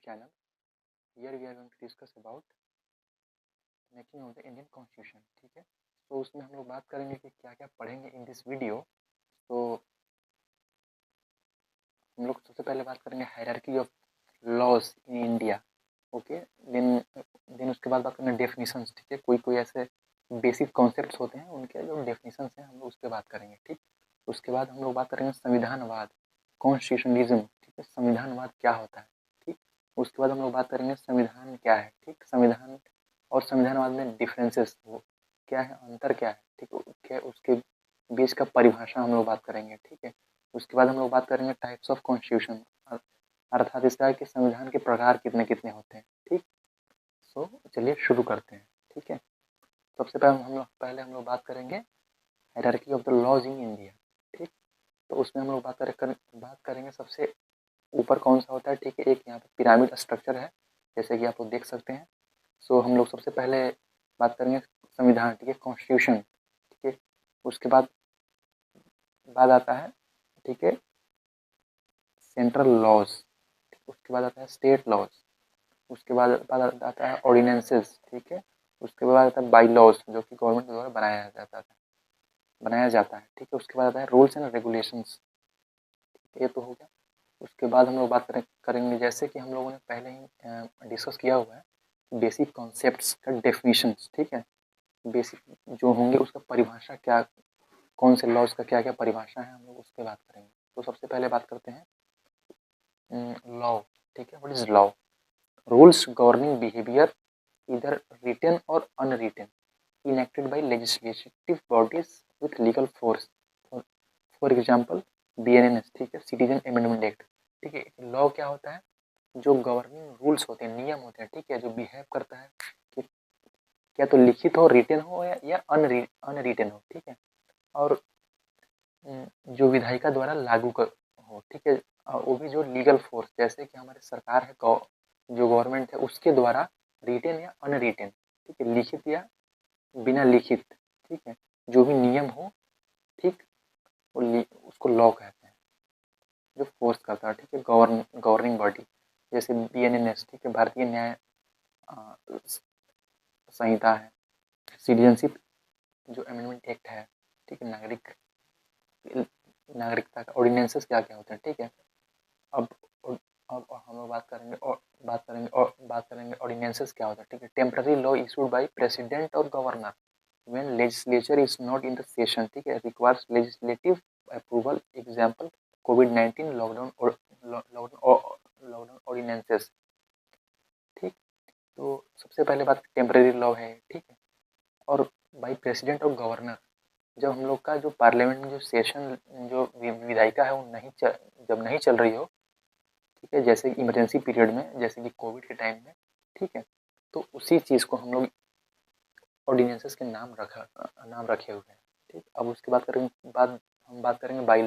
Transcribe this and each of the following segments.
channel. Here we are going to discuss about making of the Indian constitution. ठीक है, तो उसमें हम लोग बात करेंगे कि क्या क्या पढ़ेंगे इन दिस वीडियो. तो हम लोग सबसे पहले बात करेंगे hierarchy of laws in India. Okay, then उसके बाद बात करेंगे डेफिनेशंस. ठीक है, कोई कोई ऐसे बेसिक कॉन्सेप्ट्स होते हैं उनके जो डेफिनेशंस हैं हम लोग उस पर बात करेंगे. ठीक, उसके बाद हम लोग बात करेंगे संविधानवाद, कॉन्स्टिट्यूशनलिज्म. ठीक है, संविधानवाद क्या होता है. ठीक, उसके बाद हम लोग बात करेंगे संविधान क्या है. ठीक, संविधान और संविधानवाद में डिफरेंसेस वो क्या है, अंतर क्या है. ठीक, क्या उसके बीच का परिभाषा हम लोग बात करेंगे. ठीक है, उसके बाद हम लोग बात करेंगे टाइप्स ऑफ कॉन्स्टिट्यूशन, अर्थात इसका है कि संविधान के प्रकार कितने कितने होते हैं. ठीक, सो चलिए शुरू करते हैं. ठीक है, सबसे पहले हम लोग बात करेंगे hierarchy of the laws in India. ठीक, तो उसमें हम लोग बात करेंगे सबसे ऊपर कौन सा होता है. ठीक है, एक यहाँ पे पिरामिड स्ट्रक्चर है जैसे कि आप लोग देख सकते हैं. सो हम लोग सबसे पहले बात करेंगे संविधान. ठीक है, कॉन्स्टिट्यूशन. ठीक है, उसके बाद आता है ठीक है सेंट्रल लॉज. उसके बाद आता है स्टेट लॉज. उसके बाद आता है ऑर्डिनेंसेस. ठीक है, उसके बाद आता है बाई लॉज जो कि गवर्नमेंट द्वारा बनाया जाता है. ठीक है, उसके बाद आता है रूल्स एंड रेगुलेशंस. ये तो हो गया. उसके बाद हम लोग बात करेंगे जैसे कि हम लोगों ने पहले ही डिस्कस किया हुआ है बेसिक कॉन्सेप्ट्स का डेफिनेशंस. ठीक है, बेसिक जो होंगे उसका परिभाषा क्या, कौन से लॉज का क्या क्या परिभाषा है, हम लोग उस पर बात करेंगे. तो सबसे पहले बात करते हैं लॉ. ठीक है, what is law? Rules governing behaviour इधर रिटन और unwritten enacted by legislative bodies with legal force. For example, BNS. ठीक है, सिटीजन अमेंडमेंट एक्ट. ठीक है, लॉ क्या होता है, जो गवर्निंग रूल्स होते हैं, नियम होते हैं. ठीक है, जो बिहेव करता है कि क्या तो लिखित हो, रिटन हो या अनरिटन हो. ठीक है, और जो विधायिका द्वारा लागू हो. ठीक है, वो भी जो लीगल फोर्स जैसे कि हमारे सरकार है, जो गवर्नमेंट है उसके द्वारा रिटन या अनरिटन. ठीक है, लिखित या बिना लिखित. ठीक है, जो भी नियम हो, ठीक, उसको लॉ कहते हैं, जो फोर्स करता है. ठीक है, गवर्निंग बॉडी जैसे BNNS. ठीक है, भारतीय न्याय संहिता है. सिटीजनशिप जो अमेंडमेंट एक्ट है. ठीक है, नागरिकता का ऑर्डिनेंसेस क्या क्या होते हैं. ठीक है, अब हम लोग बात करेंगे ऑर्डिनेंसेस क्या होता है. ठीक है, temporary law issued by president और governor when legislature is not in the session. ठीक है, requires legislative approval. Example, COVID-19 lockdown ordinances. ठीक, तो सबसे पहले बात टेम्पररी लॉ है. ठीक है, और बाई प्रेसिडेंट और गवर्नर जब हम लोग का जो पार्लियामेंट में जो सेशन जो विधायिका है वो जब नहीं चल रही हो. ठीक है, जैसे इमरजेंसी पीरियड में, जैसे कि कोविड के टाइम में. ठीक है, तो उसी चीज़ को हम लोग ऑर्डिनेंसेस के नाम रखे हुए हैं. ठीक, अब उसके हम बात करेंगे बाई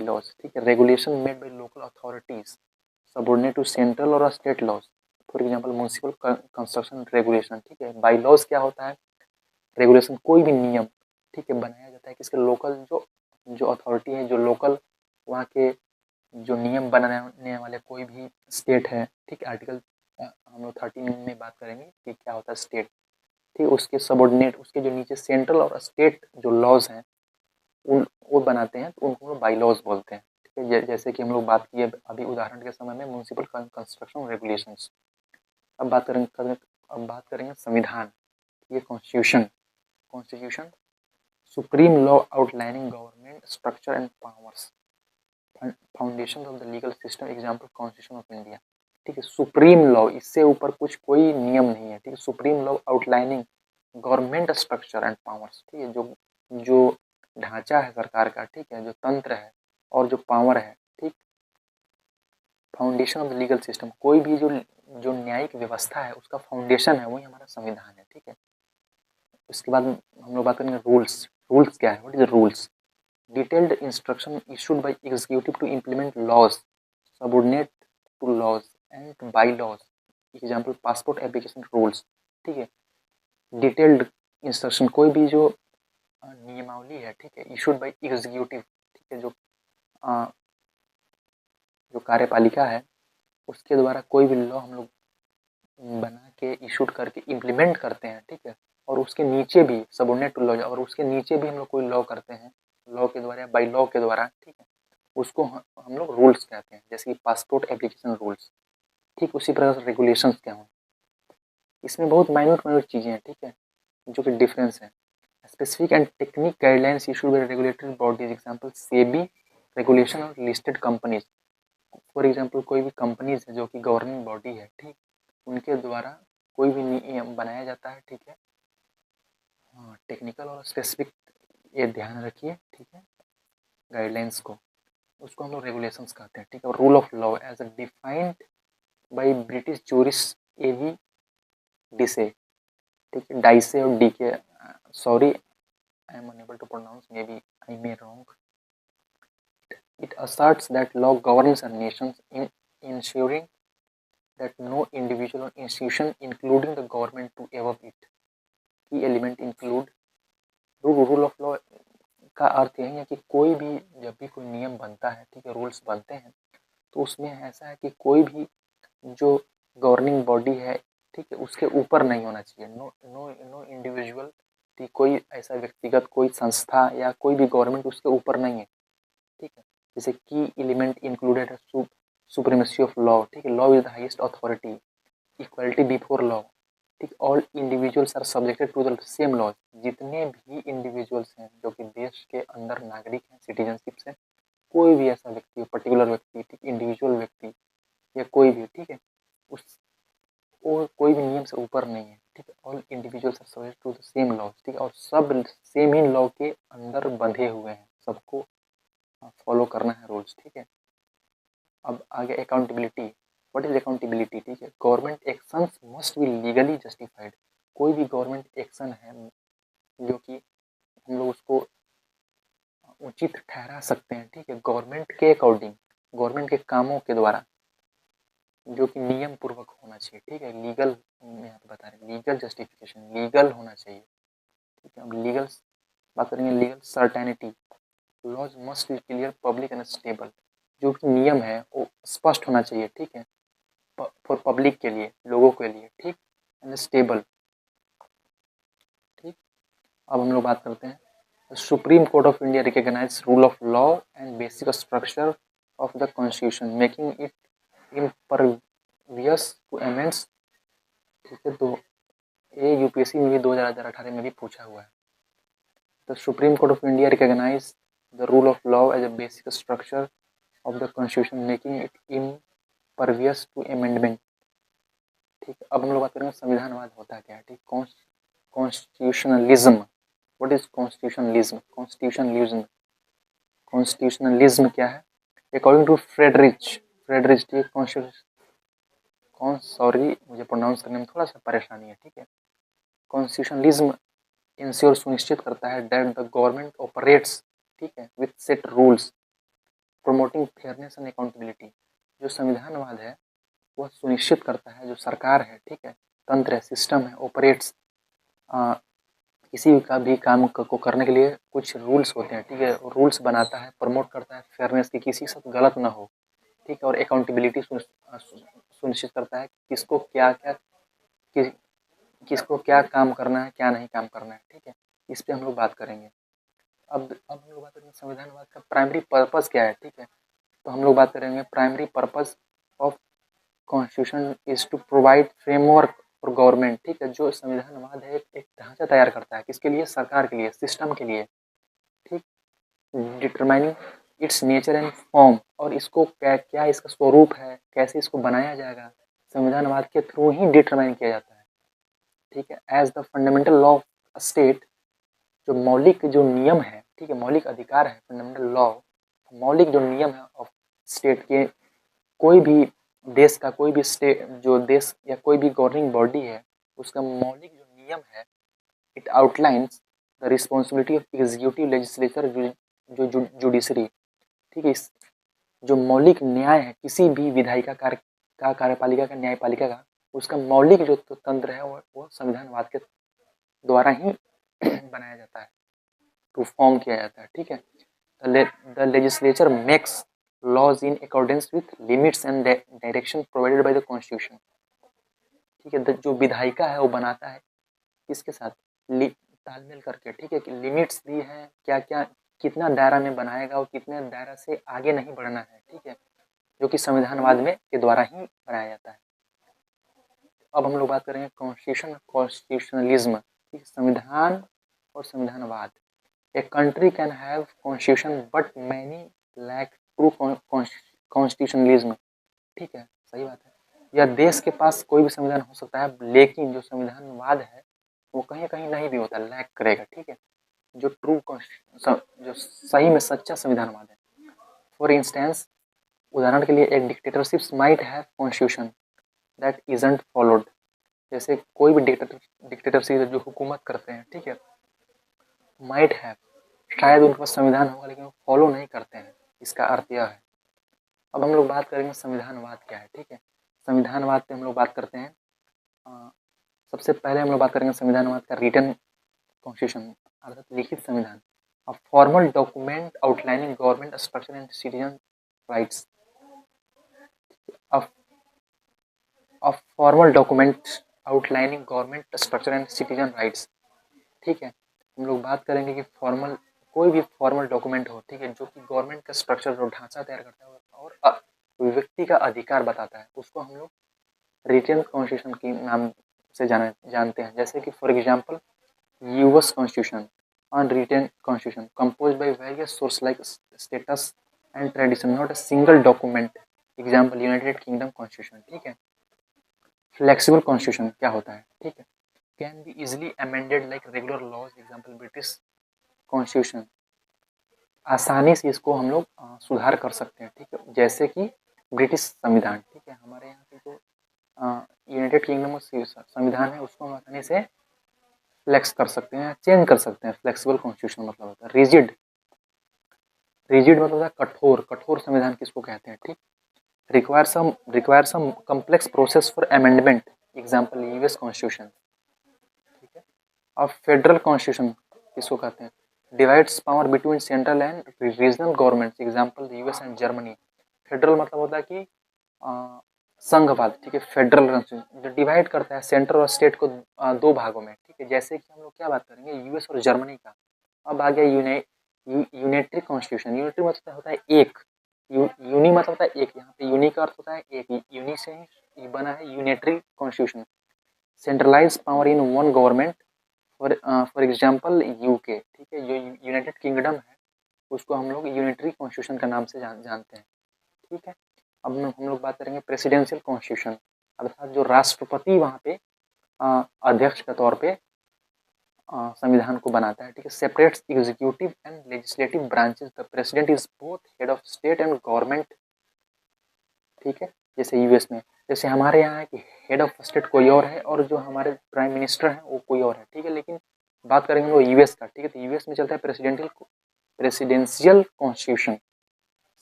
लॉज. ठीक है, regulation made by local authorities subordinate to central और state laws. For example municipal construction regulation. ठीक है, बाई लॉज क्या होता है, रेगुलेशन कोई भी नियम. ठीक है, बनाया जाता है किसके, लोकल जो अथॉरिटी है, जो लोकल वहाँ के जो नियम बनाने वाले कोई भी स्टेट है. ठीक है, आर्टिकल हम लोग 13 में बात करेंगे कि क्या होता है स्टेट. ठीक, उसके सबऑर्डिनेट, उसके जो नीचे सेंट्रल और स्टेट जो लॉज हैं वो बनाते हैं, तो उनको बाई लॉज बोलते हैं. ठीक है, जैसे कि हम लोग बात किए अभी उदाहरण के समय में म्युनिसिपल कंस्ट्रक्शन रेगुलेशंस. अब बात करेंगे संविधान. ये constitution supreme law outlining government structure and powers, foundation of the legal system. Example constitution of India. ठीक है, सुप्रीम लॉ, इससे ऊपर कुछ कोई नियम नहीं है. ठीक है, supreme law outlining government structure and powers. ठीक है, जो ढांचा है सरकार का. ठीक है, जो तंत्र है और जो पावर है. ठीक, foundation of the legal system, कोई भी जो न्यायिक व्यवस्था है उसका फाउंडेशन है वही हमारा संविधान है. ठीक है, उसके बाद हम लोग बात करेंगे रूल्स क्या है, what is rules? Detailed instruction issued by executive to implement laws subordinate to laws and by laws. Example passport application rules. ठीक है, डिटेल्ड इंस्ट्रक्शन कोई भी जो नियमावली है. ठीक है, इशूड बाय एग्जीक्यूटिव. ठीक है, जो कार्यपालिका है उसके द्वारा कोई भी लॉ हम लोग बना के इशूड करके इम्प्लीमेंट करते हैं, ठीक है। और उसके नीचे भी सबऑर्डिनेट टू लॉ, और उसके नीचे भी हम लोग कोई लॉ करते हैं लॉ के द्वारा या बाई लॉ के द्वारा, ठीक है, उसको हम लोग रूल्स कहते हैं, जैसे कि पासपोर्ट एप्लीकेशन रूल्स। ठीक उसी प्रकार से रेगुलेशंस क्या हों, इसमें बहुत माइन्यूट माइन्यूट चीज़ें हैं, ठीक है, जो कि डिफरेंस है। Specific and technique guidelines issued by regulatory bodies, example SEBI regulation और लिस्टेड कंपनीज। फॉर एग्जांपल कोई भी कंपनीज है जो कि गवर्निंग बॉडी है, ठीक, उनके द्वारा कोई भी नियम बनाया जाता है, ठीक है। हाँ, टेक्निकल और स्पेसिफिक ये ध्यान रखिए, ठीक है, गाइडलाइंस को, उसको हम लोग रेगुलेशंस कहते हैं, ठीक है। और rule of law as a defined by British jurist A V Dicey, ठीक है, डाइसे और D K, sorry I am unable to pronounce, may be I may wrong. It asserts that law governs a nation in ensuring that no individual or institution, including the government, to above it. Key element include rule of law का अर्थ यही है कि कोई भी जब भी कोई नियम बनता है, ठीक है, रूल्स बनते हैं, तो उसमें ऐसा है कि कोई भी जो गवर्निंग बॉडी है, ठीक है, उसके ऊपर नहीं होना चाहिए। नो नो नो इंडिविजुअल, कि कोई ऐसा व्यक्तिगत कोई संस्था या कोई भी गवर्नमेंट उसके ऊपर नहीं है, ठीक है। जैसे की एलिमेंट इंक्लूडेड है सुप्रीमेसी ऑफ लॉ, ठीक है, law is the highest authority, equality before law, ठीक, all individuals are subjected to the same law. जितने भी इंडिविजुअल्स हैं जो कि देश के अंदर नागरिक हैं, सिटीजनशिप से, कोई भी ऐसा व्यक्ति, पर्टिकुलर व्यक्ति, ठीक, इंडिविजुअल व्यक्ति या कोई भी, ठीक है, उस और कोई भी नियम से ऊपर नहीं है, ठीक है। All individuals are subject to the same law, ठीक है, और सब सेम ही लॉ के अंदर बंधे हुए हैं, सबको फॉलो करना है रूल्स, ठीक है। अब आगे अकाउंटेबिलिटी, व्हाट इज अकाउंटेबिलिटी, ठीक है, government actions must be legally justified. कोई भी गवर्नमेंट एक्शन है जो कि हम लोग उसको उचित ठहरा सकते हैं, ठीक है, गवर्नमेंट के अकॉर्डिंग, गवर्नमेंट के कामों के द्वारा, जो कि नियम पूर्वक होना चाहिए, ठीक है, लीगल, यहाँ पे बता रहे हैं लीगल जस्टिफिकेशन, लीगल होना चाहिए, ठीक है। अब लीगल बात करेंगे, legal certainty, laws must be clear, public and stable. जो भी नियम है वो स्पष्ट होना चाहिए, ठीक है, फॉर पब्लिक के लिए, लोगों के लिए, ठीक, एंड स्टेबल, ठीक। अब हम लोग बात करते हैं supreme court of India recognise rule of law and basic structure of the constitution, making it impervious to amends, ठीक है। तो ये यूपीएससी में भी 2018 में भी पूछा हुआ है। The supreme court of India recognise the rule of law as a basic structure of the constitution, making it impervious to amendment, ठीक है। अब हम लोग बात करेंगे संविधानवाद होता क्या है, ठीक, constitutionalism, what is constitutionalism, constitutionalism, constitutionalism क्या है, अकॉर्डिंग टू फ्रेडरिच, फ्रेडरिच, ठीक, सॉरी मुझे प्रोनाउंस करने में थोड़ा सा परेशानी है, ठीक है। कॉन्स्टिट्यूशनलिज्म इंश्योर, सुनिश्चित करता है दैट द गवर्नमेंट ऑपरेट्स, ठीक है, with set rules, promoting fairness and accountability. जो संविधानवाद है वह सुनिश्चित करता है, जो सरकार है, ठीक है, तंत्र है, सिस्टम है, ऑपरेट्स, किसी का भी काम को करने के लिए कुछ रूल्स होते हैं, ठीक है, रूल्स बनाता है, प्रमोट करता है फेयरनेस की, किसी के साथ गलत ना हो, ठीक है, और अकाउंटेबिलिटी सुनिश्चित करता है किसको क्या क्या किसको क्या काम करना है, क्या नहीं काम करना है, ठीक है। इस पे हम लोग बात करेंगे। अब हम लोग बात करेंगे संविधानवाद का प्राइमरी पर्पस क्या है, ठीक है। तो हम लोग बात करेंगे primary purpose of constitution is to provide framework for government, ठीक है। जो संविधानवाद है एक ढांचा तैयार करता है, किसके लिए, सरकार के लिए, सिस्टम के लिए, ठीक, determining it's nature and form, और इसको क्या क्या इसका स्वरूप है, कैसे इसको बनाया जाएगा, संविधानवाद के थ्रू ही डिटरमाइन किया जाता है, ठीक है। As the fundamental law of state, जो मौलिक जो नियम है, ठीक है, मौलिक अधिकार है, फंडामेंटल लॉ, मौलिक जो नियम है ऑफ स्टेट के, कोई भी देश का कोई भी स्टेट, जो देश या कोई भी गवर्निंग बॉडी है, उसका मौलिक जो नियम है, it outlines the responsibility of executive, legislature, जो जुडिशरी, ठीक है। इस जो मौलिक न्याय है किसी भी विधायिका कार्य का, कार्यपालिका का, न्यायपालिका का, उसका मौलिक जो तंत्र है वो संविधानवाद के द्वारा ही बनाया जाता है, टू फॉर्म किया जाता है, ठीक है। The legislature makes laws in accordance with limits and direction provided by the constitution. ठीक है, जो विधायिका है वो बनाता है किसके साथ, तालमेल करके। ठीक है, कि लिमिट्स दी है, क्या क्या कितना दायरा में बनाएगा और कितने दायरा से आगे नहीं बढ़ना है। ठीक है, जो कि संविधानवाद में के द्वारा ही बनाया जाता है। अब हम लोग बात करेंगे कॉन्स्टिट्यूशन, कॉन्स्टिट्यूशनलिज्म। संविधान और संविधानवाद। A country can have constitution but many lack true constitutionalism. ठीक है, सही बात है। या देश के पास कोई भी संविधान हो सकता है, लेकिन जो संविधानवाद है वो कहीं कहीं नहीं भी होता, लैक करेगा। ठीक है, जो ट्रू जो सही में सच्चा संविधानवाद है। फॉर इंस्टेंस, उदाहरण के लिए, एक dictatorships might have constitution that isn't followed. जैसे कोई भी डिक्टेटरशिप जो हुकूमत करते हैं, ठीक है, माइट हैव, शायद उनके पास संविधान होगा लेकिन वो फॉलो नहीं करते हैं, इसका अर्थ यह है। अब हम लोग बात करेंगे संविधानवाद क्या है। ठीक है, संविधानवाद पे हम लोग बात करते हैं। सबसे पहले हम लोग बात करेंगे संविधानवाद का रिटन कॉन्स्टिट्यूशन, अर्थात लिखित संविधान। A formal document outlining government structure and citizen rights. A formal document outlining government structure and citizen rights. ठीक है, हम लोग बात करेंगे कि फॉर्मल, कोई भी फॉर्मल डॉक्यूमेंट हो, ठीक है, जो कि गवर्नमेंट का स्ट्रक्चर, जो ढांचा तैयार करता है और व्यक्ति का अधिकार बताता है, उसको हम लोग रिटन कॉन्स्टिट्यूशन के नाम से जानते हैं। जैसे कि for example US constitution, unwritten constitution composed by various source like status and tradition, not a single document. Example United Kingdom constitution. ठीक है, फ्लेक्सिबल कॉन्स्टिट्यूशन क्या होता है, ठीक है, can be easily amended like regular laws. Example British constitution, आसानी से इसको हम लोग सुधार कर सकते हैं। ठीक है, जैसे कि ब्रिटिश संविधान। ठीक है, हमारे यहाँ की जो यूनाइटेड किंगडम संविधान है उसको हम आसानी से फ्लेक्स कर सकते हैं, चेंज कर सकते हैं। फ्लेक्सिबल कॉन्स्टिट्यूशन मतलब होता है। रिजिड, रिजिड मतलब होता है कठोर, कठोर संविधान किसको कहते हैं। ठीक, require some complex process for amendment. Example US constitution. ठीक है, अब फेडरल कॉन्स्टिट्यूशन किसको कहते हैं, divides power between central and regional governments. Example US and Germany. Federal मतलब होता है कि संघवाद। ठीक है, फेडरल जो डिवाइड करता है सेंट्रल और स्टेट को दो भागों में। ठीक है, जैसे कि हम लोग क्या बात करेंगे यूएस और जर्मनी का। अब आ गया यूनिटरी कॉन्स्टिट्यूशन। यूनिटरी मतलब होता है एक, यूनी मतलब होता है एक, यहाँ पे यूनी का अर्थ होता है एक, यूनी से ही बना है unitary constitution. Centralise power in one government, for example UK. ठीक है, जो यूनाइटेड किंगडम है उसको हम लोग यूनिटरी कॉन्स्टिट्यूशन का नाम से जानते हैं। ठीक है, अब हम लोग बात करेंगे प्रेसिडेंशियल कॉन्स्टिट्यूशन, अर्थात जो राष्ट्रपति वहाँ पे अध्यक्ष के तौर पे संविधान को बनाता है। ठीक है, separates executive and legislative branches. The president is both head of state and government. ठीक है, जैसे यूएस में, जैसे हमारे यहाँ है कि हेड ऑफ स्टेट कोई और है और जो हमारे प्राइम मिनिस्टर हैं वो कोई और है। ठीक है, लेकिन बात करेंगे वो यूएस का। ठीक है, तो यूएस में चलता है प्रेसिडेंशियल कॉन्स्टिट्यूशन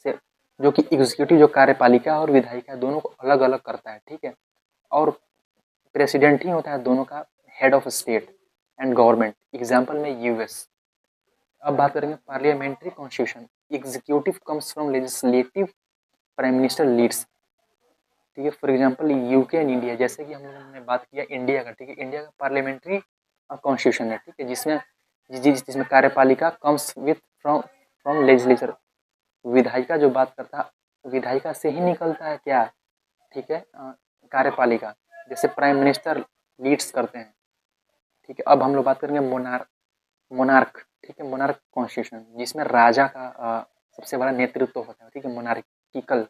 से, जो कि एग्जीक्यूटिव जो कार्यपालिका और विधायिका दोनों को अलग अलग करता है। ठीक है, और प्रेसिडेंट ही होता है दोनों का head of state and government. Example में यूएस। अब बात करेंगे parliamentary constitution. Executive comes from legislative, prime minister leads. ठीक है, for example UK and India, जैसे कि हम लोगों ने बात किया इंडिया का। ठीक है, इंडिया का पार्लियामेंट्री कॉन्स्टिट्यूशन है। ठीक है, जिसमें कार्यपालिका comes with from from legislature. विधायिका जो बात करता है, विधायिका से ही निकलता है क्या, ठीक है, कार्यपालिका, जैसे प्राइम मिनिस्टर लीड्स करते हैं। ठीक है, अब हम लोग बात करेंगे मोनार्क। ठीक है, मोनार्क कॉन्स्टिट्यूशन, जिसमें राजा का सबसे बड़ा नेतृत्व होता है। ठीक है, मोनार्किकल,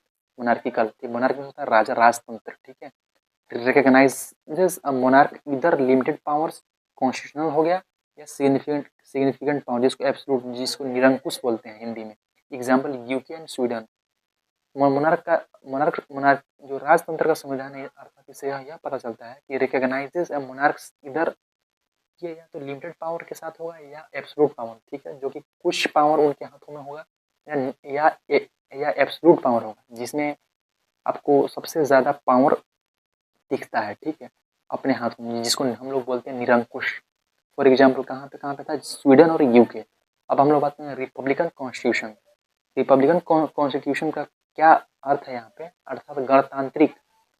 मोनार्क में होता है राजा, राजतंत्र। ठीक है, रिकॉग्नाइजेस अ मोनार्क इधर लिमिटेड पावर्स, कॉन्स्टिट्यूशनल हो गया, या सिग्निफिकेंट पावर, जिसको एब्सोल्यूट, जिसको निरंकुश बोलते हैं हिंदी में। Example UK and Sweden. Monarch जो राजतंत्र का संविधान है, अर्थात इससे यह पता चलता है कि रिकॉग्नाइजेस अ मोनार्क्स इधर ये या तो लिमिटेड पावर के साथ होगा या एब्सोल्यूट पावर। ठीक है, जो कि कुछ पावर उनके हाथों में होगा, या एब्सोल्यूट पावर होगा, जिसमें आपको सबसे ज़्यादा पावर दिखता है। ठीक है, अपने हाथ में, जिसको हम लोग बोलते हैं निरंकुश। फॉर एग्जाम्पल कहाँ पे था, स्वीडन और यूके। अब हम लोग बात करें रिपब्लिकन कॉन्स्टिट्यूशन। रिपब्लिकन कॉन्स्टिट्यूशन का क्या अर्थ है यहाँ पे, अर्थात गणतांत्रिक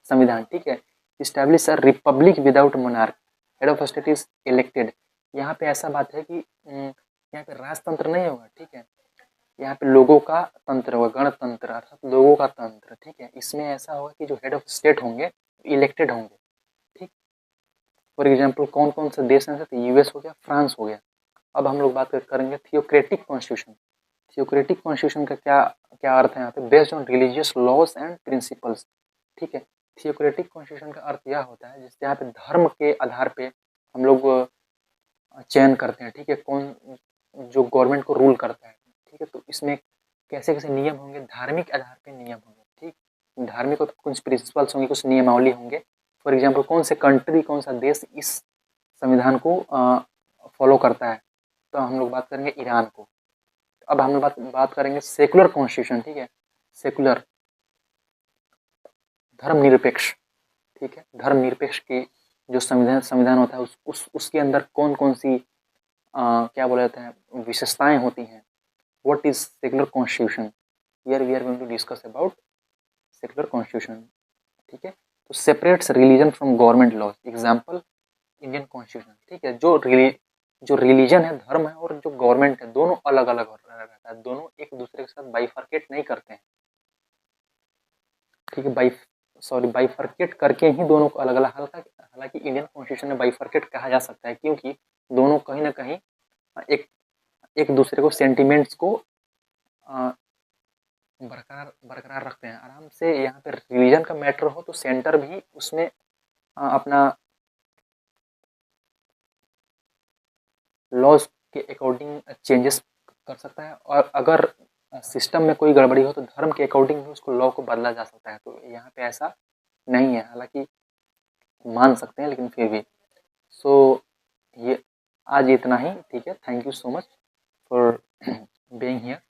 संविधान, ठीक है। Establish a republic without monarch, head of state is elected. यहाँ पे ऐसा बात है कि यहाँ पे राजतंत्र नहीं होगा, ठीक है, यहाँ पे लोगों का तंत्र होगा, गणतंत्र अर्थात लोगों का तंत्र, ठीक है। इसमें ऐसा होगा कि जो हेड ऑफ स्टेट होंगे इलेक्टेड होंगे, ठीक। फॉर एग्जाम्पल कौन कौन से देश हैं, तो यूएस हो गया, फ्रांस हो गया। अब हम लोग बात करेंगे थियोक्रेटिक कॉन्स्टिट्यूशन। थियोक्रेटिक कॉन्स्टिट्यूशन का क्या क्या अर्थ है यहाँ पे, based on religious laws and principles, ठीक है। थियोक्रेटिक कॉन्स्टिट्यूशन का अर्थ यह होता है जिससे यहाँ पे धर्म के आधार पे हम लोग चयन करते हैं, ठीक है, कौन जो गवर्नमेंट को रूल करता है, ठीक है। तो इसमें कैसे कैसे नियम होंगे, धार्मिक आधार पे नियम होंगे, ठीक। धार्मिक तो कुछ प्रिंसिपल्स होंगे, कुछ नियमावली होंगे। फॉर एग्जाम्पल कौन से कंट्री, कौन सा देश इस संविधान को फॉलो करता है, तो हम लोग बात करेंगे ईरान को। अब हम लोग बात करेंगे सेकुलर कॉन्स्टिट्यूशन, ठीक है, सेकुलर धर्मनिरपेक्ष, ठीक है। धर्मनिरपेक्ष की जो संविधान होता है उसके अंदर कौन कौन सी क्या बोला जाता है विशेषताएं होती हैं। What is secular constitution, here we are going to discuss about secular constitution, ठीक है। तो separates religion from government law, example Indian constitution, ठीक है। जो रिलीजन है, धर्म है, और जो गवर्नमेंट है, दोनों अलग अलग रहता है, दोनों एक दूसरे के साथ बाइफर्केट नहीं करते हैं, ठीक है। बाइफर्केट करके ही दोनों को अलग अलग, हालांकि इंडियन कॉन्स्टिट्यूशन में बाइफर्केट कहा जा सकता है क्योंकि दोनों कहीं ना कहीं एक एक दूसरे को सेंटिमेंट्स को बरकरार बरकरार रखते हैं आराम से। यहाँ पे रिलीजन का मैटर हो तो सेंटर भी उसमें अपना लॉज के अकॉर्डिंग चेंजेस कर सकता है, और अगर सिस्टम में कोई गड़बड़ी हो तो धर्म के अकॉर्डिंग भी उसको लॉ को बदला जा सकता है। तो यहाँ पे ऐसा नहीं है, हालांकि मान सकते हैं लेकिन फिर भी। सो ये आज इतना ही, ठीक है। Thank you so much for being here.